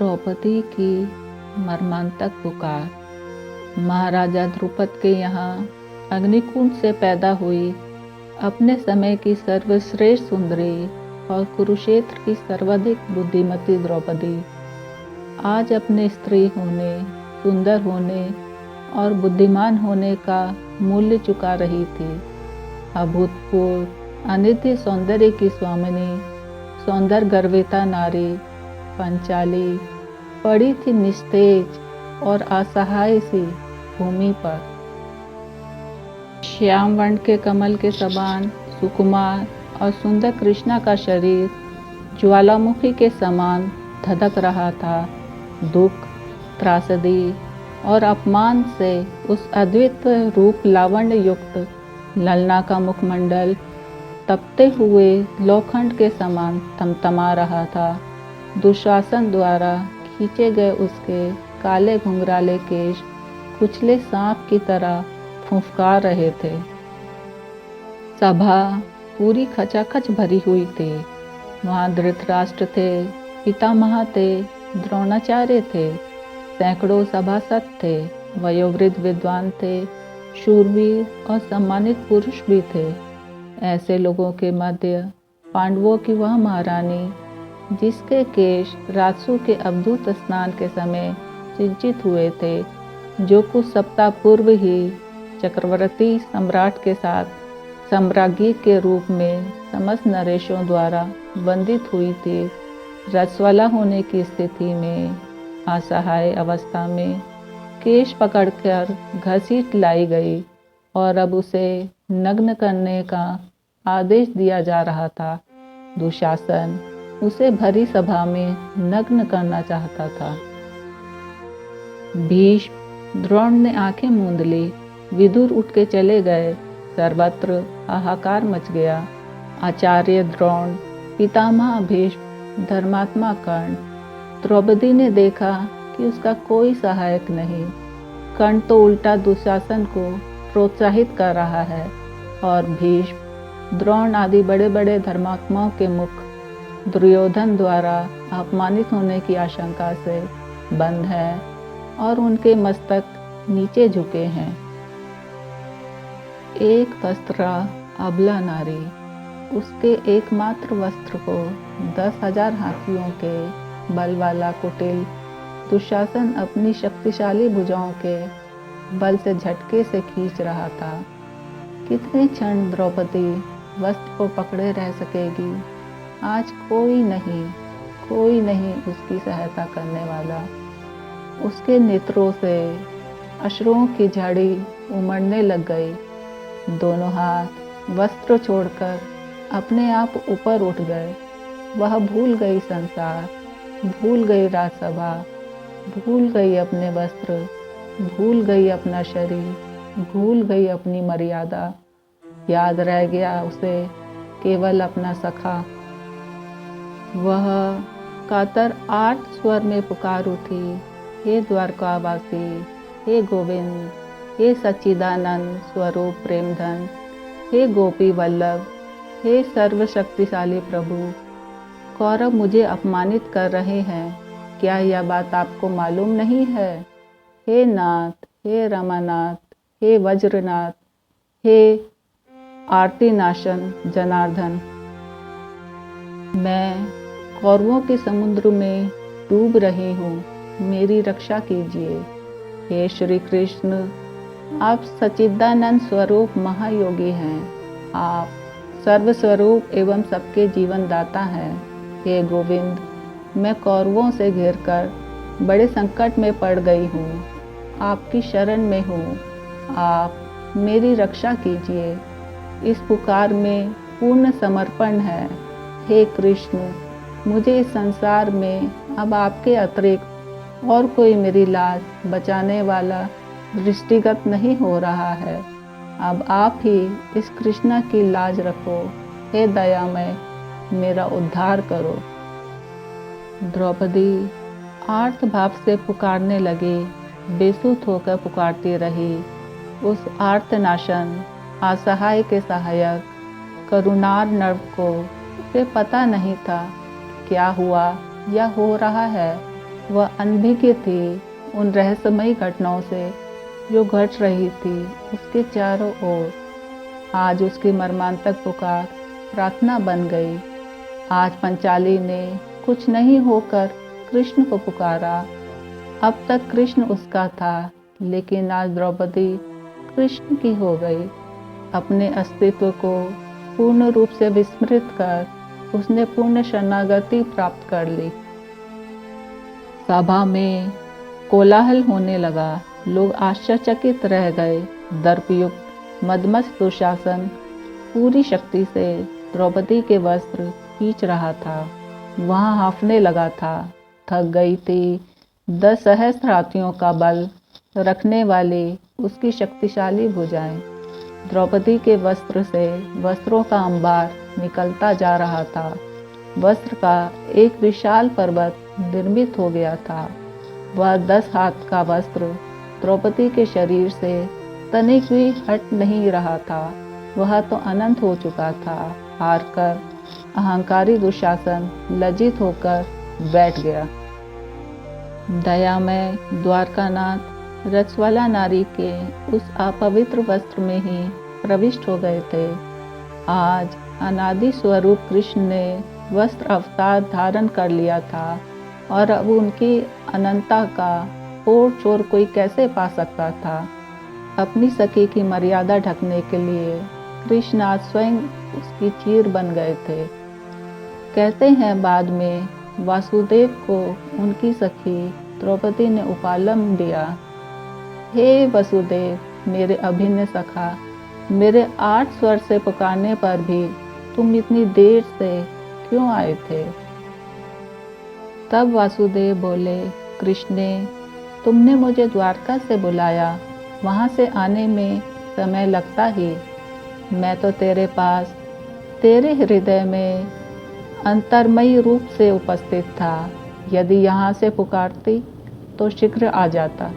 द्रौपदी की मर्मांतक पुकार। महाराजा द्रुपद के यहाँ अग्निकुंड से पैदा हुई अपने समय की सर्वश्रेष्ठ सुंदरी और कुरुक्षेत्र की सर्वाधिक बुद्धिमती द्रौपदी आज अपने स्त्री होने, सुंदर होने और बुद्धिमान होने का मूल्य चुका रही थी। अभूतपूर्व अनित्य सौंदर्य की स्वामिनी, सौंदर्य गर्विता नारी पंचाली पड़ी थी निस्तेज और असहाय सी भूमि पर। श्याम वर्ण के कमल के समान सुकुमार और सुंदर कृष्णा का शरीर ज्वालामुखी के समान धधक रहा था। दुख, त्रासदी और अपमान से उस अद्वितीय रूप लावण्य युक्त ललना का मुखमंडल तपते हुए लोखंड के समान तमतमा रहा था। दुशासन द्वारा खींचे गए उसके काले घुंघराले केश कुचले सांप की तरह फुफकार रहे थे। सभा पूरी खचाखच भरी हुई थी। वहाँ धृतराष्ट्र थे, पितामह थे, द्रोणाचार्य थे, सैकड़ों सभासद थे, वयोवृद्ध विद्वान थे, शूरवीर और सम्मानित पुरुष भी थे। ऐसे लोगों के मध्य पांडवों की वह महारानी, जिसके केश राजसू के अवधूत स्नान के समय सिंचित हुए थे, जो कुछ सप्ताह पूर्व ही चक्रवर्ती सम्राट के साथ सम्राज्ञी के रूप में समस्त नरेशों द्वारा वंदित हुई थी, रजस्वला होने की स्थिति में असहाय अवस्था में केश पकड़कर घसीट लाई गई और अब उसे नग्न करने का आदेश दिया जा रहा था। दुशासन उसे भरी सभा में नग्न करना चाहता था। भीष्म, द्रोण ने आंखें मूंद ली। विदुर उठ के चले गए। सर्वत्र हाहाकार मच गया। आचार्य द्रोण, पितामह भीष्म, धर्मात्मा कर्ण। द्रौपदी ने देखा कि उसका कोई सहायक नहीं। कर्ण तो उल्टा दुशासन को प्रोत्साहित कर रहा है और भीष्म, द्रोण आदि बड़े बड़े धर्मात्माओं के मुख दुर्योधन द्वारा अपमानित होने की आशंका से बंद है और उनके मस्तक नीचे झुके हैं। एक वस्त्रा अबला नारी, उसके एकमात्र वस्त्र को 10,000 हाथियों के बल वाला कुटिल दुशासन अपनी शक्तिशाली भुजाओं के बल से झटके से खींच रहा था। कितने क्षण द्रौपदी वस्त्र को पकड़े रह सकेगी? आज कोई नहीं उसकी सहायता करने वाला। उसके नेत्रों से अश्रुओं की झाड़ी उमड़ने लग गई। दोनों हाथ वस्त्र छोड़कर अपने आप ऊपर उठ गए। वह भूल गई संसार, भूल गई राजसभा, भूल गई अपने वस्त्र, भूल गई अपना शरीर, भूल गई अपनी मर्यादा। याद रह गया उसे केवल अपना सखा। वह कातर आर्त स्वर में पुकार उठी, हे द्वारकावासी, हे गोविंद, हे सच्चिदानंद स्वरूप प्रेमधन, हे गोपी वल्लभ, हे सर्वशक्तिशाली प्रभु। कौरव मुझे अपमानित कर रहे हैं, क्या यह बात आपको मालूम नहीं है? हे नाथ, हे रमानाथ, हे वज्रनाथ, हे आर्तिनाशन जनार्दन, मैं कौरवों के समुद्र में डूब रही हूँ, मेरी रक्षा कीजिए। हे श्री कृष्ण, आप सच्चिदानंद स्वरूप महायोगी हैं, आप सर्वस्वरूप एवं सबके जीवन दाता हैं। हे गोविंद, मैं कौरवों से घिरकर बड़े संकट में पड़ गई हूँ, आपकी शरण में हूँ, आप मेरी रक्षा कीजिए। इस पुकार में पूर्ण समर्पण है। हे कृष्ण, मुझे इस संसार में अब आपके अतिरिक्त और कोई मेरी लाज बचाने वाला दृष्टिगत नहीं हो रहा है। अब आप ही इस कृष्णा की लाज रखो। हे दयामय, मेरा उद्धार करो। द्रौपदी आर्त भाव से पुकारने लगी, बेसुध होकर पुकारती रही। उस आर्तनाशन असहाय के सहायक करुणार नव को उसे पता नहीं था क्या हुआ या हो रहा है। वह अनभिज्ञ थी उन रहस्यमयी घटनाओं से जो घट रही थी उसके चारों ओर। आज उसकी मर्मांतक पुकार प्रार्थना बन गई। आज पंचाली ने कुछ नहीं होकर कृष्ण को पुकारा। अब तक कृष्ण उसका था, लेकिन आज द्रौपदी कृष्ण की हो गई। अपने अस्तित्व को पूर्ण रूप से विस्मृत कर उसने पूर्ण शरणागति प्राप्त कर ली। सभा में कोलाहल होने लगा। लोग आश्चर्यचकित रह गए। दर्पयुक्त मदमस्त दुशासन पूरी शक्ति से द्रौपदी के वस्त्र खींच रहा था। वहां हाँफने लगा था। थक गई थी 10 सहस्त्र हाथियों का बल रखने वाली उसकी शक्तिशाली भुजाएं। द्रौपदी के वस्त्र से वस्त्रों का अंबार निकलता जा रहा था। वस्त्र का एक विशाल पर्वत निर्मित हो गया था। वह 10 हाथ का वस्त्र द्रौपदी के शरीर से तनिक भी हट नहीं रहा था। वह तो अनंत हो चुका था। हार कर अहंकारी दुशासन लज्जित होकर बैठ गया। दयामय द्वारकानाथ रजस्वला नारी के उस अपवित्र वस्त्र में ही प्रविष्ट हो गए थे। आज अनादि स्वरूप कृष्ण ने वस्त्र अवतार धारण कर लिया था और अब उनकी अनंतता का ओर चोर कोई कैसे पा सकता था। अपनी सखी की मर्यादा ढकने के लिए कृष्ण आज स्वयं उसकी चीर बन गए थे। कहते हैं बाद में वासुदेव को उनकी सखी द्रौपदी ने उपालम दिया। हे वसुदेव, मेरे अभिन्न सखा, मेरे 8 स्वर से पुकारने पर भी तुम इतनी देर से क्यों आए थे? तब वासुदेव बोले, कृष्ण, तुमने मुझे द्वारका से बुलाया, वहाँ से आने में समय लगता ही। मैं तो तेरे पास तेरे हृदय में अंतर्मयी रूप से उपस्थित था। यदि यहाँ से पुकारती तो शीघ्र आ जाता।